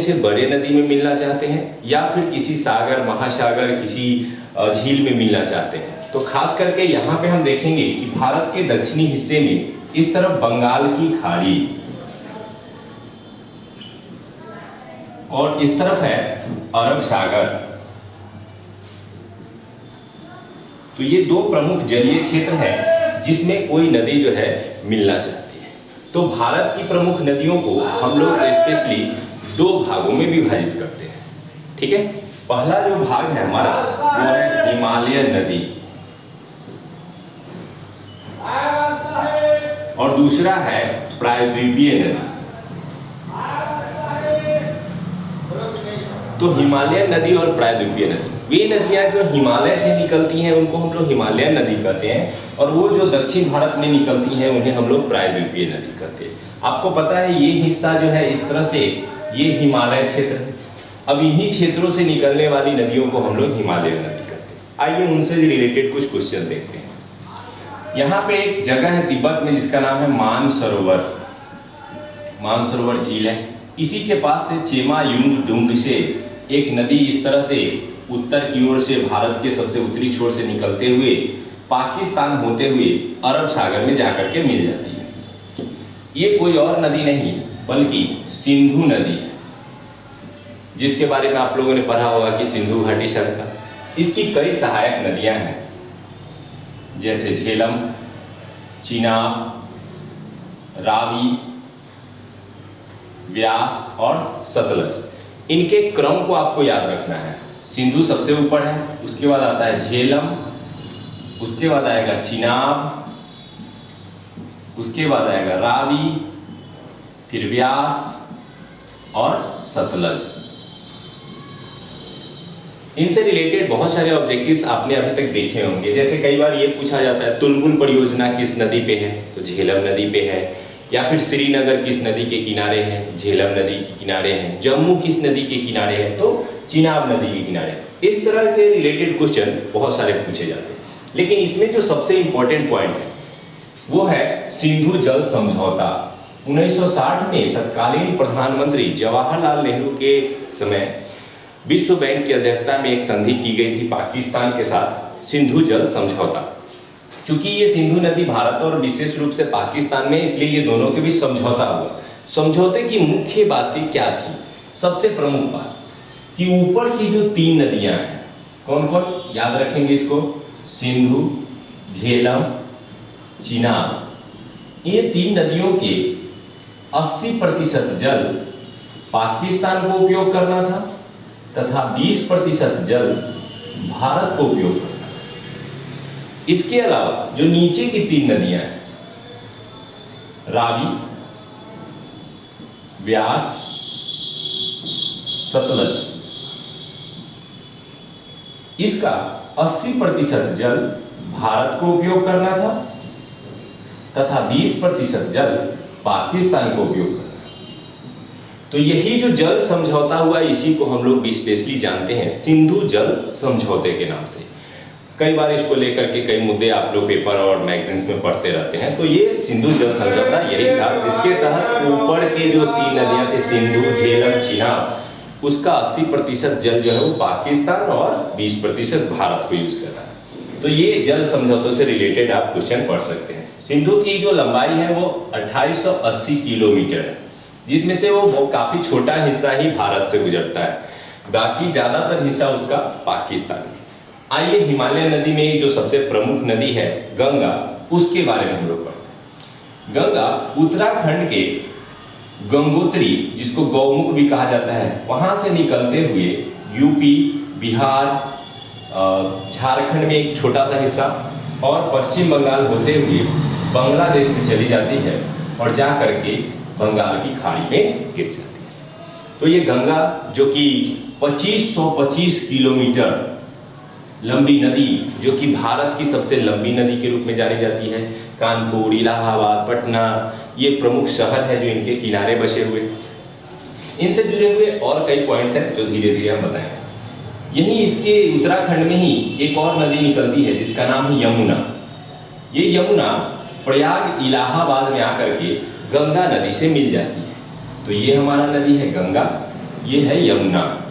से बड़े नदी में मिलना चाहते हैं या फिर किसी सागर, महासागर, किसी झील में मिलना चाहते हैं। तो खास करके यहाँ पे हम देखेंगे कि भारत के दक्षिणी हिस्से में इस तरफ बंगाल की खाड़ी और इस तरफ है अरब सागर। तो ये दो प्रमुख जलीय क्षेत्र हैं जिसमें कोई नदी जो है मिलना चाहती है। तो भारत की प्रमुख नदियों को हम लोग स्पेशली दो भागों में विभाजित करते हैं। ठीक है, पहला जो भाग है हमारा वो है हिमालय नदी और दूसरा है प्रायद्वीपीय नदी। तो हिमालय नदी और प्रायद्वीपीय नदी, वे नदियां जो हिमालय से निकलती हैं उनको हम लोग हिमालयन नदी कहते हैं और वो जो दक्षिण भारत में निकलती हैं उन्हें हम लोग प्रायद्वीपीय नदी कहते हैं। आपको पता है ये हिस्सा जो है इस तरह से ये हिमालय क्षेत्र है। अब इन्हीं क्षेत्रों से निकलने वाली नदियों को हम लोग हिमालयन नदी कहते हैं। आइए उनसे रिलेटेड कुछ क्वेश्चन देखते हैं। यहाँ पे एक जगह है तिब्बत में जिसका नाम है मानसरोवर, मानसरोवर झील है। इसी के पास से चेमा युंग डुंग से एक नदी इस तरह से उत्तर की ओर से भारत के सबसे उत्तरी छोर से निकलते हुए पाकिस्तान होते हुए अरब सागर में जाकर के मिल जाती है। ये कोई और नदी नहीं बल्कि सिंधु नदी है, जिसके बारे में आप लोगों ने पढ़ा होगा कि सिंधु घाटी सभ्यता। इसकी कई सहायक नदियां हैं जैसे झेलम, चिनाब, रावी, व्यास और सतलज। इनके क्रम को आपको याद रखना है। सिंधु सबसे ऊपर है, उसके बाद आता है झेलम, उसके बाद आएगा चिनाब, उसके बाद आएगा रावी, फिर व्यास और सतलज। इनसे रिलेटेड बहुत सारे ऑब्जेक्टिव्स आपने अभी तक देखे होंगे। जैसे कई बार ये पूछा जाता है तुलबुल परियोजना किस नदी पे है, तो झेलम नदी पे है। या फिर श्रीनगर किस नदी के किनारे है, झेलम नदी के किनारे है। जम्मू किस नदी के किनारे है, तो चिनाब नदी के किनारे है। इस तरह के रिलेटेड क्वेश्चन बहुत सारे पूछे जाते हैं, लेकिन इसमें जो सबसे इंपॉर्टेंट पॉइंट है वो है सिंधु जल समझौता। 1960 में तत्कालीन प्रधानमंत्री जवाहरलाल नेहरू के समय विश्व बैंक की अध्यक्षता में एक संधि की गई थी पाकिस्तान के साथ, सिंधु जल समझौता। क्योंकि ये सिंधु नदी भारत और विशेष रूप से पाकिस्तान में, इसलिए ये दोनों के बीच समझौता हुआ। समझौते की मुख्य बातें क्या थी? सबसे प्रमुख बात कि ऊपर की जो तीन नदियां हैं, कौन कौन याद रखेंगे इसको? सिंधु, झेलम, चिनाब। ये तीन नदियों के 80% जल पाकिस्तान को उपयोग करना था तथा 20% जल भारत को उपयोग करना। इसके अलावा जो नीचे की तीन नदियां हैं, रावी, व्यास, सतलज, इसका 80% जल भारत को उपयोग करना था तथा 20% जल पाकिस्तान को उपयोग करना। तो यही जो जल समझौता हुआ, इसी को हम लोग स्पेशली जानते हैं सिंधु जल समझौते के नाम से। कई बार इसको लेकर के कई मुद्दे आप लोग पेपर और मैगजीन्स में पढ़ते रहते हैं। तो ये सिंधु जल समझौता यही था जिसके तहत ऊपर के जो तीन नदियां थे, सिंधु, झेलम, चिनाब, उसका 80% जल जो है वो पाकिस्तान और 20% भारत को यूज कर रहा है। तो ये जल समझौतों से रिलेटेड आप क्वेश्चन पढ़ सकते हैं। सिंधु की जो लंबाई है वो 2880 किलोमीटर है, जिसमें से वो काफी छोटा हिस्सा ही भारत से गुजरता है, बाकी ज्यादातर हिस्सा उसका पाकिस्तान। आइए हिमालय नदी में जो सबसे प्रमुख नदी है गंगा, उसके बारे में हम लोग पढ़ते हैं। गंगा उत्तराखंड के गंगोत्री, जिसको गौमुख भी कहा जाता है, वहां से निकलते हुए यूपी, बिहार, झारखंड में एक छोटा सा हिस्सा और पश्चिम बंगाल होते हुए बांग्लादेश में चली जाती है और जा करके बंगाल की खाड़ी में गिर जाती है। तो ये गंगा जो कि 2525 किलोमीटर लंबी नदी, जो कि भारत की सबसे लंबी नदी के रूप में जानी जाती है। कानपुर, इलाहाबाद, पटना, ये प्रमुख शहर है जो इनके किनारे बसे हुए। इनसे जुड़े हुए और कई पॉइंट्स हैं जो धीरे धीरे हम बताएंगे। यहीं इसके उत्तराखंड में ही एक और नदी निकलती है जिसका नाम है यमुना। ये यमुना प्रयाग, इलाहाबाद में आकर के गंगा नदी से मिल जाती है। तो ये हमारा नदी है गंगा ये है यमुना।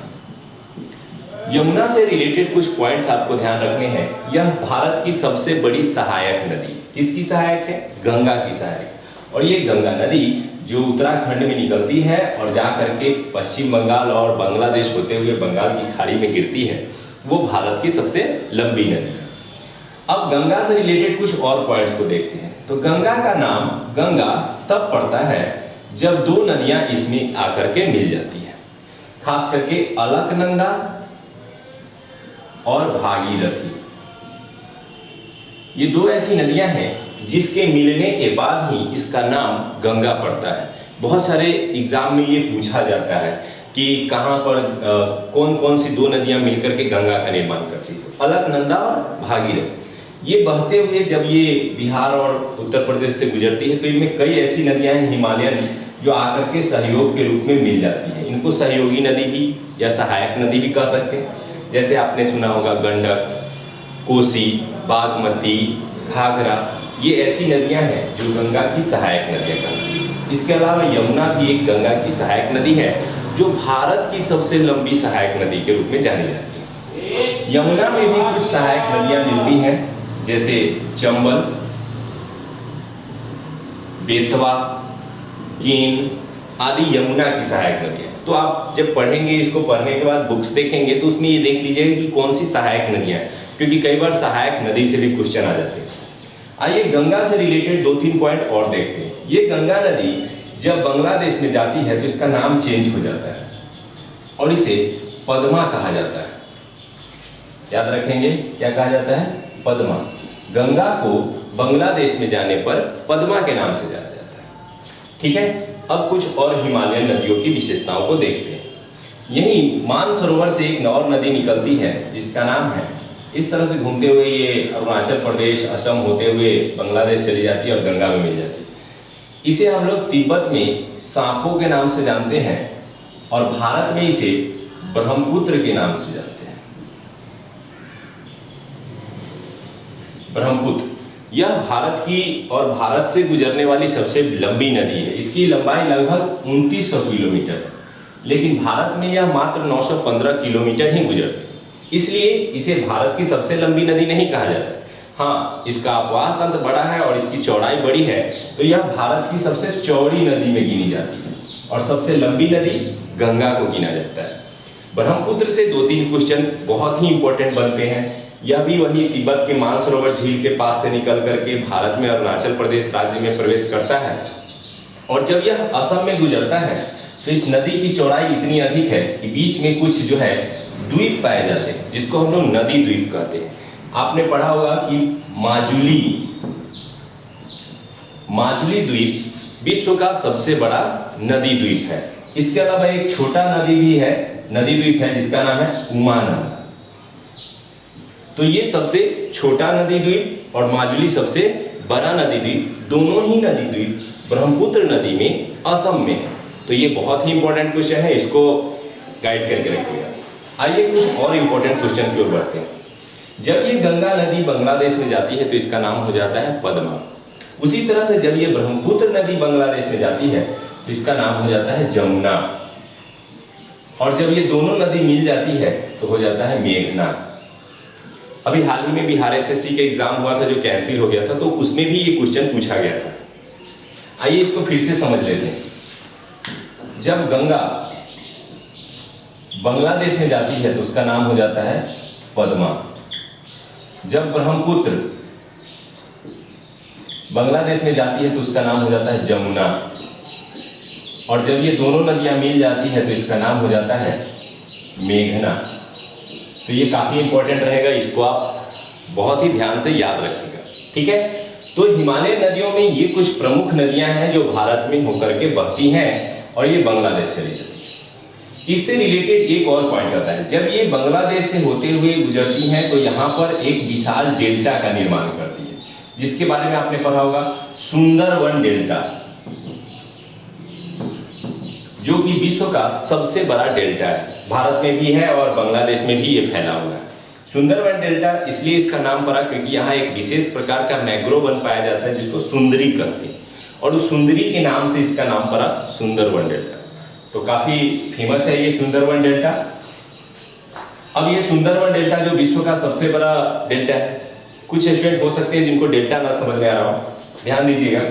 यमुना से रिलेटेड कुछ पॉइंट्स आपको ध्यान रखने हैं। यह भारत की सबसे बड़ी सहायक नदी, किसकी सहायक है? गंगा की सहायक। और ये गंगा नदी जो उत्तराखंड में निकलती है और जा करके पश्चिम बंगाल और बांग्लादेश होते हुए बंगाल की खाड़ी में गिरती है, वो भारत की सबसे लंबी नदी है। अब गंगा से रिलेटेड कुछ और पॉइंट्स को देखते हैं। तो गंगा का नाम गंगा तब पड़ता है जब दो नदियां इसमें आकर के मिल जाती हैं, खास करके अलकनंदा और भागीरथी। ये दो ऐसी नदियां हैं जिसके मिलने के बाद ही इसका नाम गंगा पड़ता है। बहुत सारे एग्जाम में ये पूछा जाता है कि कहाँ पर कौन कौन सी दो नदियां मिलकर के गंगा का निर्माण करती है। अलकनंदा और भागीरथी ये बहते हुए जब ये बिहार और उत्तर प्रदेश से गुजरती है तो इनमें कई ऐसी नदियां हैं हिमालयन जो आकर के सहयोग के रूप में मिल जाती हैं। इनको सहयोगी नदी भी या सहायक नदी भी कह सकते हैं। जैसे आपने सुना होगा गंडक, कोसी, बागमती, घाघरा, ये ऐसी नदियां हैं जो गंगा की सहायक नदियां कहलाती हैं। इसके अलावा यमुना भी एक गंगा की सहायक नदी है जो भारत की सबसे लंबी सहायक नदी के रूप में जानी जाती है। यमुना में भी कुछ सहायक नदियां मिलती हैं, जैसे चंबल, बेतवा, केन आदि यमुना की सहायक नदियां। तो आप जब पढ़ेंगे, इसको पढ़ने के बाद बुक्स देखेंगे तो उसमें ये देख लीजिएगा कि कौन सी सहायक नदियां हैं, क्योंकि कई बार सहायक नदी से भी क्वेश्चन आ जाते हैं। आइए गंगा से रिलेटेड 2-3 पॉइंट और देखते हैं। ये गंगा नदी जब बांग्लादेश में जाती है तो इसका नाम चेंज हो जाता है और इसे पद्मा कहा जाता है। याद रखेंगे, क्या कहा जाता है? पद्मा। गंगा को बांग्लादेश में जाने पर पद्मा के नाम से जाना जाता है। ठीक है, अब कुछ और हिमालयन नदियों की विशेषताओं को देखते हैं। यही मानसरोवर से एक और नदी निकलती है जिसका नाम है, इस तरह से घूमते हुए ये अरुणाचल प्रदेश, असम होते हुए बांग्लादेश चली जाती है और गंगा में मिल जाती है। इसे हम लोग तिब्बत में सांपो के नाम से जानते हैं और भारत में इसे ब्रह्मपुत्र के नाम से जानते हैं। ब्रह्मपुत्र यह भारत की और भारत से गुजरने वाली सबसे लंबी नदी है। इसकी लंबाई लगभग 2900 किलोमीटर है, लेकिन भारत में यह मात्र 915 किलोमीटर ही गुजरती है, इसलिए इसे भारत की सबसे लंबी नदी नहीं कहा जाता। हाँ, इसका अपवाह तंत्र बड़ा है और इसकी चौड़ाई बड़ी है, तो यह भारत की सबसे चौड़ी नदी में गिनी जाती है और सबसे लंबी नदी गंगा को गिना जाता है। ब्रह्मपुत्र से 2-3 क्वेश्चन बहुत ही इंपॉर्टेंट बनते हैं। यह भी वही तिब्बत के मानसरोवर झील के पास से निकल करके भारत में अरुणाचल प्रदेश राज्य में प्रवेश करता है और जब यह असम में गुजरता है तो इस नदी की चौड़ाई इतनी अधिक है कि बीच में कुछ जो है द्वीप पाए जाते हैं, जिसको हम लोग नदी द्वीप कहते हैं। आपने पढ़ा होगा कि माजुली द्वीप विश्व का सबसे बड़ा नदी द्वीप है। इसके अलावा एक छोटा नदी द्वीप है जिसका नाम है उमानंद। तो ये सबसे छोटा नदी द्वीप और माजुली सबसे बड़ा नदी द्वीप, दोनों ही नदी द्वीप ब्रह्मपुत्र नदी में असम में है। तो ये बहुत ही इंपॉर्टेंट क्वेश्चन है, इसको गाइड करके रखिएगा। आइए कुछ और इंपॉर्टेंट क्वेश्चन की ओर बढ़ते हैं। जब ये गंगा नदी बांग्लादेश में जाती है तो इसका नाम हो जाता है पद्मा। उसी तरह से जब ये ब्रह्मपुत्र नदी बांग्लादेश में जाती है तो इसका नाम हो जाता है जमुना। और जब ये दोनों नदी मिल जाती है तो हो जाता है मेघना। अभी हाल ही में बिहार एसएससी का एग्जाम हुआ था जो कैंसिल हो गया था, तो उसमें भी ये क्वेश्चन पूछा गया था। आइए इसको फिर से समझ लेते हैं। जब गंगा बांग्लादेश में जाती है तो उसका नाम हो जाता है पद्मा। जब ब्रह्मपुत्र बांग्लादेश में जाती है तो उसका नाम हो जाता है जमुना। और जब ये दोनों नदियां मिल जाती है तो इसका नाम हो जाता है मेघना। तो ये काफी इंपॉर्टेंट रहेगा, इसको आप बहुत ही ध्यान से याद रखिएगा। ठीक है, तो हिमालय नदियों में ये कुछ प्रमुख नदियां हैं जो भारत में होकर के बहती हैं और ये बांग्लादेश चली जाती है। इससे रिलेटेड एक और पॉइंट आता है, जब ये बांग्लादेश से होते हुए गुजरती हैं तो यहाँ पर एक विशाल डेल्टा का निर्माण करती है, जिसके बारे में आपने पढ़ा होगा, सुंदरवन डेल्टा, जो कि विश्व का सबसे बड़ा डेल्टा है। भारत में भी है और बांग्लादेश में भी ये फैला हुआ है। सुंदरवन डेल्टा इसलिए इसका नाम पड़ा क्योंकि यहाँ एक विशेष प्रकार का मैंग्रोव वन पाया जाता है जिसको सुंदरी कहते हैं, और उस सुंदरी के नाम से इसका नाम पड़ा सुंदरवन डेल्टा। तो काफी फेमस है ये सुंदरवन डेल्टा। अब ये सुंदरवन डेल्टा जो विश्व का सबसे बड़ा डेल्टा है, कुछ स्टूडेंट हो सकते हैं जिनको डेल्टा ना समझ में आ रहा हो, ध्यान दीजिएगा।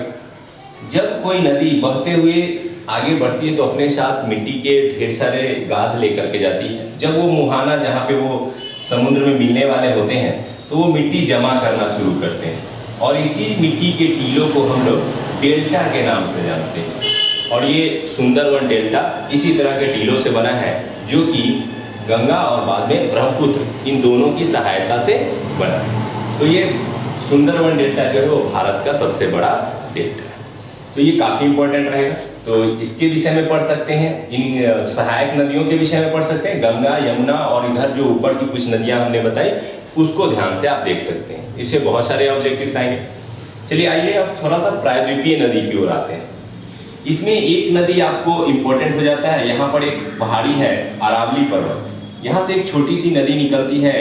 जब कोई नदी बहते हुए आगे बढ़ती है तो अपने साथ मिट्टी के ढेर सारे गाद लेकर के जाती है। जब वो मुहाना जहाँ पे वो समुद्र में मिलने वाले होते हैं तो वो मिट्टी जमा करना शुरू करते हैं और इसी मिट्टी के टीलों को हम लोग डेल्टा के नाम से जानते हैं। और ये सुंदरवन डेल्टा इसी तरह के टीलों से बना है जो कि गंगा और बाद में ब्रह्मपुत्र इन दोनों की सहायता से बना है। तो ये सुंदरवन डेल्टा जो है वो भारत का सबसे बड़ा डेल्टा है। तो ये काफ़ी इंपॉर्टेंट रहेगा, तो इसके विषय में पढ़ सकते हैं, इन सहायक नदियों के विषय में पढ़ सकते हैं, गंगा यमुना और इधर जो ऊपर की कुछ नदियां हमने बताई उसको ध्यान से आप देख सकते हैं। इससे बहुत सारे ऑब्जेक्टिव्स आएंगे। चलिए आइए अब थोड़ा सा प्रायद्वीपीय नदी की ओर आते हैं। इसमें एक नदी आपको इंपॉर्टेंट हो जाता है, यहाँ पर एक पहाड़ी है अरावली पर्वत, यहाँ से एक छोटी सी नदी निकलती है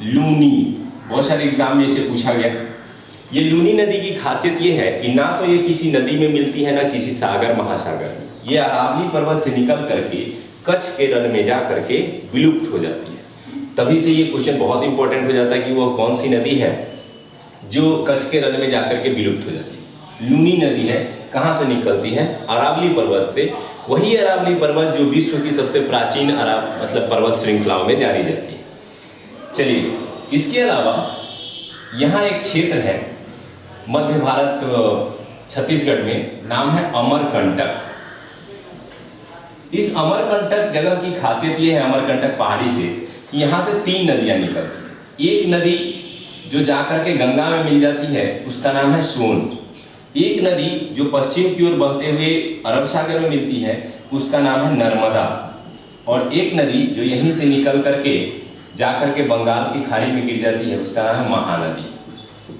लूनी। बहुत सारे एग्जाम में इसे पूछा गया। ये लूनी नदी की खासियत ये है कि ना तो ये किसी नदी में मिलती है ना किसी सागर महासागर में, ये अरावली पर्वत से निकल करके कच्छ के रण में जा करके विलुप्त हो जाती है। तभी से ये क्वेश्चन बहुत इंपॉर्टेंट हो जाता है कि वो कौन सी नदी है जो कच्छ के रण में जाकर के विलुप्त हो जाती है। लूनी नदी है, कहाँ से निकलती है? अरावली पर्वत से। वही अरावली पर्वत जो विश्व की सबसे प्राचीन मतलब पर्वत श्रृंखलाओं में जानी जाती है। चलिए इसके अलावा यहाँ एक क्षेत्र है मध्य भारत छत्तीसगढ़ में, नाम है अमरकंटक। इस अमरकंटक जगह की खासियत ये है अमरकंटक पहाड़ी से कि यहाँ से 3 नदियाँ निकलती हैं। एक नदी जो जाकर के गंगा में मिल जाती है उसका नाम है सोन। एक नदी जो पश्चिम की ओर बहते हुए अरब सागर में मिलती है उसका नाम है नर्मदा। और एक नदी जो यहीं से निकल करके जाकर के बंगाल की खाड़ी में गिर जाती है उसका नाम है महानदी।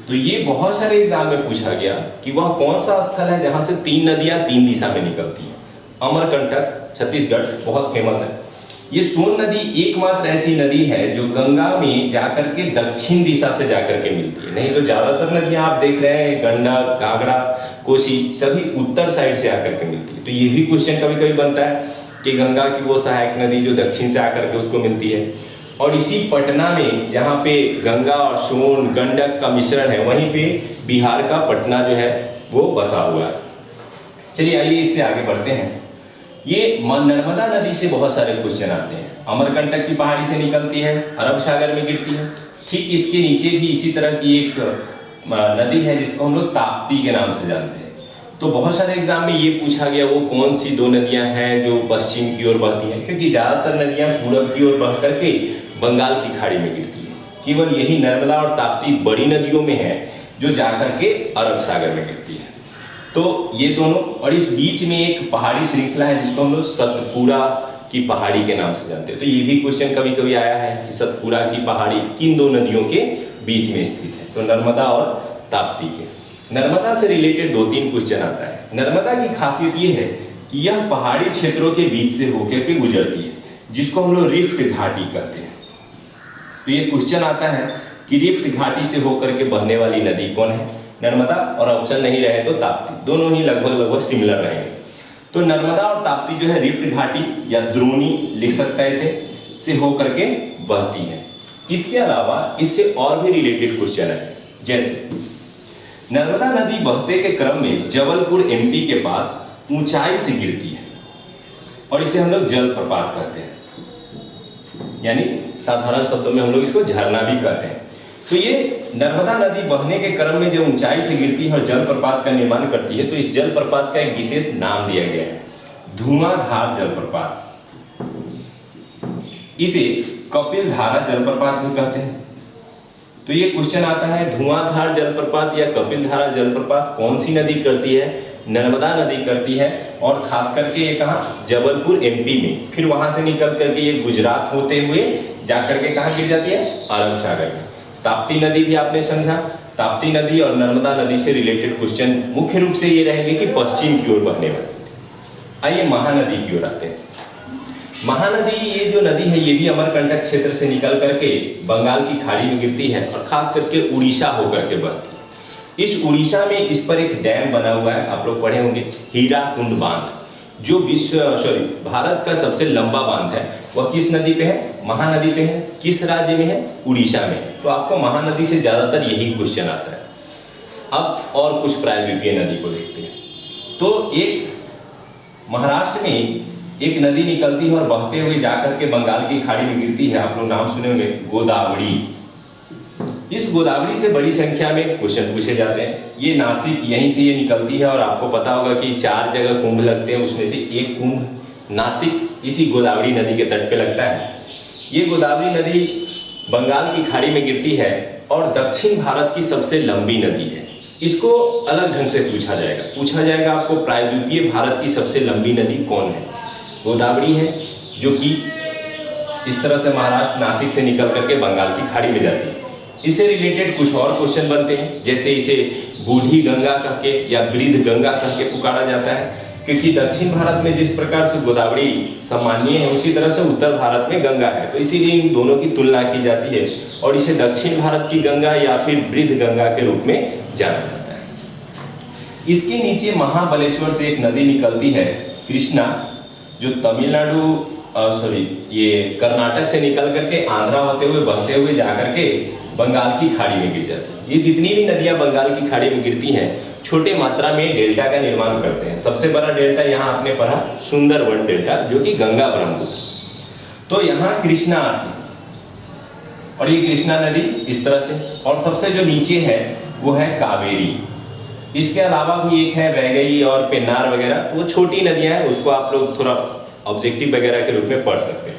तो ये बहुत सारे एग्जाम में पूछा गया कि वह कौन सा स्थल है जहाँ से 3 नदियाँ 3 दिशा में निकलती हैं। अमरकंटक छत्तीसगढ़ बहुत फेमस है। ये सोन नदी एकमात्र ऐसी नदी है जो गंगा में जाकर के दक्षिण दिशा से जाकर के मिलती है। नहीं तो ज्यादातर नदियां आप देख रहे हैं गंडक, घाघरा, कोसी सभी उत्तर साइड से आकर के मिलती है। तो ये भी क्वेश्चन कभी कभी बनता है कि गंगा की वो सहायक नदी जो दक्षिण से आकर के उसको मिलती है। और इसी पटना में जहाँ पे गंगा और सोन गंडक का मिश्रण है वहीं पे बिहार का पटना जो है वो बसा हुआ है। चलिए आइए इससे आगे बढ़ते हैं। ये नर्मदा नदी से बहुत सारे क्वेश्चन आते हैं। अमरकंटक की पहाड़ी से निकलती है, अरब सागर में गिरती है। ठीक इसके नीचे भी इसी तरह की एक नदी है जिसको हम लोग ताप्ती के नाम से जानते हैं। तो बहुत सारे एग्जाम में ये पूछा गया वो कौन सी 2 नदियां हैं जो पश्चिम की ओर बहती हैं, क्योंकि ज़्यादातर नदियां पूरब की ओर बह करके बंगाल की खाड़ी में गिरती है। केवल यही नर्मदा और ताप्ती बड़ी नदियों में है जो जाकर के अरब सागर में गिरती है। तो ये दोनों, और इस बीच में एक पहाड़ी श्रृंखला है जिसको हम लोग सतपुड़ा की पहाड़ी के नाम से जानते हैं। तो ये भी क्वेश्चन कभी कभी आया है कि सतपुड़ा की पहाड़ी किन 2 नदियों के बीच में स्थित है, तो नर्मदा और ताप्ती के। नर्मदा से रिलेटेड 2-3 क्वेश्चन आता है। नर्मदा की खासियत ये है कि यह पहाड़ी क्षेत्रों के बीच से होकर के गुजरती है जिसको हम लोग रिफ्ट घाटी कहते हैं। तो ये क्वेश्चन आता है कि रिफ्ट घाटी से होकर के बहने वाली नदी कौन है? नर्मदा, और ऑप्शन नहीं रहे तो ताप्ती। दोनों ही लगभग सिमिलर रहेंगे। तो नर्मदा और ताप्ती जो है रिफ्ट घाटी या द्रोणी लिख सकता है इसे से होकर के बहती है। इसके अलावा इससे और भी रिलेटेड क्वेश्चन है, जैसे नर्मदा नदी बहते के क्रम में जबलपुर एमपी के पास ऊंचाई से गिरती है और इसे हम लोग जलप्रपात कहते हैं, यानी साधारण शब्दों में हम लोग इसको झरना भी कहते हैं। तो ये नर्मदा नदी बहने के क्रम में जब ऊंचाई से गिरती है और जलप्रपात का निर्माण करती है तो इस जलप्रपात का एक विशेष नाम दिया गया है, धुआंधार जलप्रपात। इसे कपिल धारा जलप्रपात भी कहते हैं। तो ये क्वेश्चन आता है धुआंधार जलप्रपात या कपिल धारा जलप्रपात कौन सी नदी करती है? नर्मदा नदी करती है, और खास करके ये कहाँ? जबलपुर एमपी में। फिर वहां से निकल करके ये गुजरात होते हुए जाकर के कहाँ गिर जाती है? अरब सागर में। ताप्ती नदी भी आपने समझा। ताप्ती नदी और नर्मदा नदी से रिलेटेड क्वेश्चन मुख्य रूप से ये रहेंगे कि पश्चिम की ओर बहने वाली। आइए महानदी की ओर आते हैं। महानदी ये जो नदी है ये भी अमरकंटक क्षेत्र से निकल करके बंगाल की खाड़ी में गिरती है और खास करके उड़ीसा होकर के बहती है। इस उड़ीसा में इस पर एक डैम बना हुआ है, आप लोग पढ़े होंगे, हीराकुंड बांध। जो भारत का सबसे लंबा बांध है वह किस नदी पे है? महानदी पे है। किस राज्य में है? उड़ीसा में। तो आपको महानदी से ज्यादातर यही क्वेश्चन आता है। अब और कुछ प्रायद्वीपीय नदी को देखते हैं। तो एक महाराष्ट्र में एक नदी निकलती है और बहते हुए जाकर के बंगाल की खाड़ी में गिरती है। आप लोग नाम सुने होंगे, गोदावरी। इस गोदावरी से बड़ी संख्या में क्वेश्चन पूछे जाते हैं। ये नासिक, यहीं से ये निकलती है और आपको पता होगा कि 4 जगह कुंभ लगते हैं, उसमें से एक कुंभ नासिक इसी गोदावरी नदी के तट पे लगता है। ये गोदावरी नदी बंगाल की खाड़ी में गिरती है और दक्षिण भारत की सबसे लंबी नदी है। इसको अलग ढंग से पूछा जाएगा आपको, प्रायद्वीपीय भारत की सबसे लंबी नदी कौन है? गोदावरी है, जो कि इस तरह से महाराष्ट्र नासिक से निकल करके बंगाल की खाड़ी में जाती है। इससे रिलेटेड कुछ और क्वेश्चन बनते हैं, जैसे इसे बूढ़ी गंगा कह के या वृद्ध गंगा कह के पुकारा जाता है, क्योंकि दक्षिण भारत में जिस प्रकार से गोदावरी सम्मानीय है उसी तरह से उत्तर भारत में गंगा है। तो इसीलिए इन दोनों की तुलना की जाती है और इसे दक्षिण भारत की गंगा या फिर वृद्ध गंगा के रूप में जाना जाता है। इसके नीचे महाबलेश्वर से एक नदी निकलती है, कृष्णा, जो ये कर्नाटक से निकल करके आंध्रा होते हुए बहते हुए जाकर के बंगाल की खाड़ी में गिर जाती है। ये जितनी भी नदियां बंगाल की खाड़ी में गिरती हैं छोटे मात्रा में डेल्टा का निर्माण करते हैं। सबसे बड़ा डेल्टा यहाँ आपने पढ़ा सुंदरवन डेल्टा, जो कि गंगा ब्रह्मपुत्र। तो यहाँ कृष्णा आती है और ये कृष्णा नदी इस तरह से, और सबसे जो नीचे है वो है कावेरी। इसके अलावा भी एक है वैगई और पेन्नार वगैरह, तो वो छोटी नदियां हैं, उसको आप लोग थोड़ा ऑब्जेक्टिव वगैरह के रूप में पढ़ सकते हैं।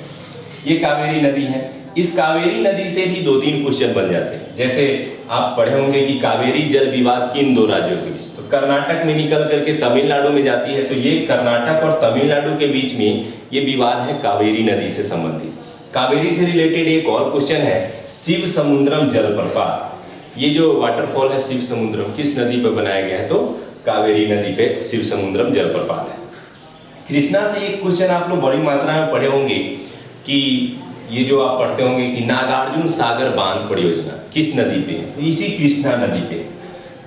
ये कावेरी नदी है। इस कावेरी नदी से भी 2-3 क्वेश्चन बन जाते हैं। जैसे आप पढ़े होंगे कि कावेरी जल विवाद किन 2 राज्यों के बीच, तो कर्नाटक में निकल करके तमिलनाडु में जाती है। तो ये कर्नाटक और तमिलनाडु के बीच में ये विवाद है कावेरी नदी से संबंधित। कावेरी से रिलेटेड एक और क्वेश्चन है, शिव समुद्रम जलप्रपात। ये जो वाटरफॉल है शिव समुद्रम, किस नदी पर बनाया गया है? तो कावेरी नदी पे शिव समुद्रम जलप्रपात है। कृष्णा से एक क्वेश्चन आप लोग बड़ी मात्रा में पढ़े होंगे कि ये जो आप पढ़ते होंगे कि नागार्जुन सागर बांध परियोजना किस नदी पे है? तो इसी कृष्णा नदी पे।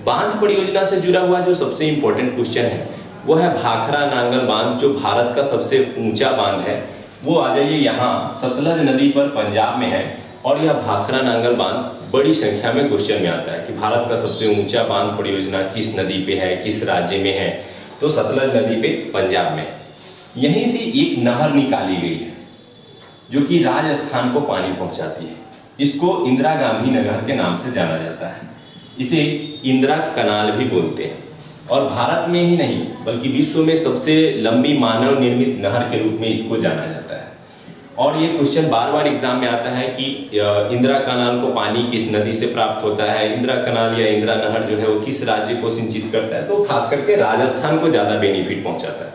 बांध परियोजना से जुड़ा हुआ जो सबसे इंपॉर्टेंट क्वेश्चन है वो है भाखरा नांगल बांध, जो भारत का सबसे ऊंचा बांध है। वो आ जाइए यहाँ सतलज नदी पर पंजाब में है, और यह भाखरा नांगल बांध बड़ी संख्या में क्वेश्चन में आता है कि भारत का सबसे ऊंचा बांध परियोजना किस नदी पे है, किस राज्य में है? तो सतलज नदी पे पंजाब में। यहीं से एक नहर निकाली गई है जो कि राजस्थान को पानी पहुंचाती है। इसको इंदिरा गांधी नहर के नाम से जाना जाता है। इसे इंदिरा कनाल भी बोलते हैं, और भारत में ही नहीं बल्कि विश्व में सबसे लंबी मानव निर्मित नहर के रूप में इसको जाना जाता है। और ये क्वेश्चन बार बार एग्जाम में आता है कि इंदिरा कनाल को पानी किस नदी से प्राप्त होता है, इंदिरा कनाल या इंदिरा नहर जो है वो किस राज्य को सिंचित करता है? तो खास करके राजस्थान को ज़्यादा बेनिफिट पहुंचाता है।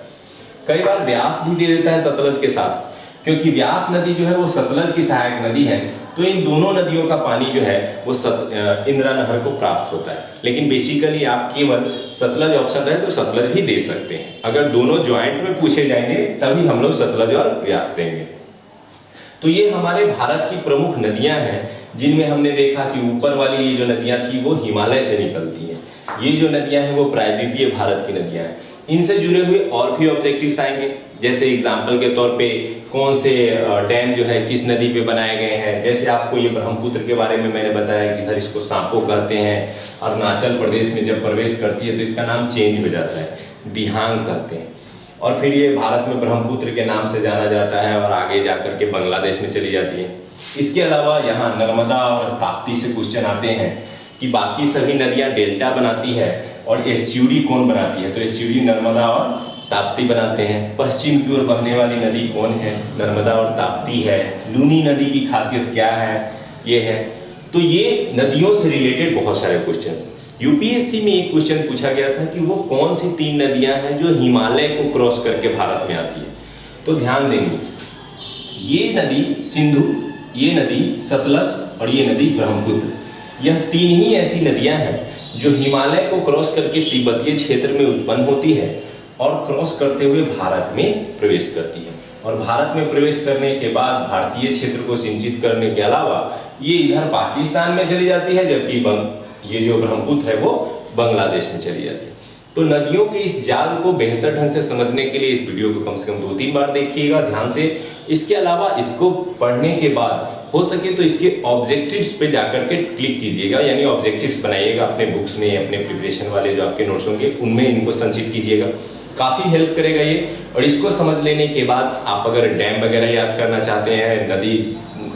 कई बार व्यास भी दे देता है सतलज के साथ, क्योंकि व्यास नदी जो है वो सतलज की सहायक नदी है। तो इन दोनों नदियों का पानी जो है वो इंदिरा नहर को प्राप्त होता है। लेकिन बेसिकली आप केवल सतलज ऑप्शन रहे तो सतलज ही दे सकते हैं। अगर दोनों ज्वाइंट में पूछे जाएंगे तभी हम लोग सतलज और व्यास देंगे। तो ये हमारे भारत की प्रमुख नदियां हैं, जिनमें हमने देखा कि ऊपर वाली ये जो नदियां थी वो हिमालय से निकलती हैं। ये जो नदियां हैं वो प्रायद्वीपीय भारत की नदियां हैं। इनसे जुड़े हुए और भी ऑब्जेक्टिव्स आएंगे, जैसे एग्जाम्पल के तौर पे कौन से डैम जो है किस नदी पे बनाए गए हैं। जैसे आपको ये ब्रह्मपुत्र के बारे में मैंने बताया कि इधर इसको सांपो कहते हैं, अरुणाचल प्रदेश में जब प्रवेश करती है तो इसका नाम चेंज हो जाता है, दिहांग कहते हैं। और फिर ये भारत में ब्रह्मपुत्र के नाम से जाना जाता है और आगे जाकर के बांग्लादेश में चली जाती है। इसके अलावा यहाँ नर्मदा और ताप्ती से क्वेश्चन आते हैं कि बाकी सभी नदियाँ डेल्टा बनाती है और एस्च्यूरी कौन बनाती है? तो एस्च्यूरी नर्मदा और ताप्ती बनाते हैं। पश्चिम की ओर बहने वाली नदी कौन है? नर्मदा और ताप्ती है। लूनी नदी की खासियत क्या है? ये है। तो ये नदियों से रिलेटेड बहुत सारे क्वेश्चन। यूपीएससी में एक क्वेश्चन पूछा गया था कि वो कौन सी 3 नदियां हैं जो हिमालय को क्रॉस करके भारत में आती है? तो ध्यान देंगे, ये नदी सिंधु, ये नदी सतलज और ये नदी ब्रह्मपुत्र। यह 3 ही ऐसी नदियां हैं जो हिमालय को क्रॉस करके तिब्बतीय क्षेत्र में उत्पन्न होती है और क्रॉस करते हुए भारत में प्रवेश करती है। और भारत में प्रवेश करने के बाद भारतीय क्षेत्र को सिंचित करने के अलावा ये इधर पाकिस्तान में चली जाती है, जबकि ये जो ब्रह्मपुत्र है वो बांग्लादेश में चली जाती है। तो नदियों के इस जाल को बेहतर ढंग से समझने के लिए इस वीडियो को कम से कम 2-3 बार देखिएगा ध्यान से। इसके अलावा इसको पढ़ने के बाद हो सके तो इसके ऑब्जेक्टिव्स पे जाकर के क्लिक कीजिएगा, यानी ऑब्जेक्टिव्स बनाइएगा अपने बुक्स में, अपने प्रिपरेशन वाले जो आपके नोट्स होंगे उनमें इनको संचित कीजिएगा, काफ़ी हेल्प करेगा ये। और इसको समझ लेने के बाद आप अगर डैम वगैरह याद करना चाहते हैं, नदी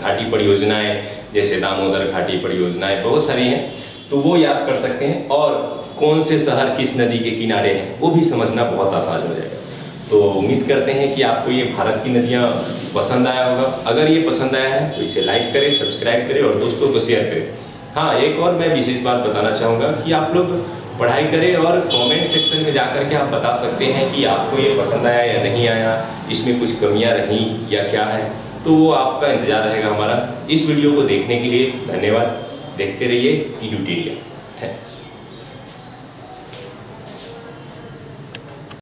घाटी परियोजनाएं जैसे दामोदर घाटी परियोजनाएं बहुत सारी हैं, तो वो याद कर सकते हैं। और कौन से शहर किस नदी के किनारे हैं वो भी समझना बहुत आसान हो जाएगा। तो उम्मीद करते हैं कि आपको ये भारत की नदियाँ पसंद आया होगा। अगर ये पसंद आया है तो इसे लाइक करें, सब्सक्राइब करें और दोस्तों को शेयर करें। हाँ, एक और मैं विशेष बात बताना चाहूँगा कि आप लोग पढ़ाई करें और कमेंट सेक्शन में जाकर के आप बता सकते हैं कि आपको ये पसंद आया या नहीं आया, इसमें कुछ कमियां रहीं या क्या है, तो वो आपका इंतजार रहेगा हमारा। इस वीडियो को देखने के लिए धन्यवाद। देखते रहिए EDUTedia। थैंक्स।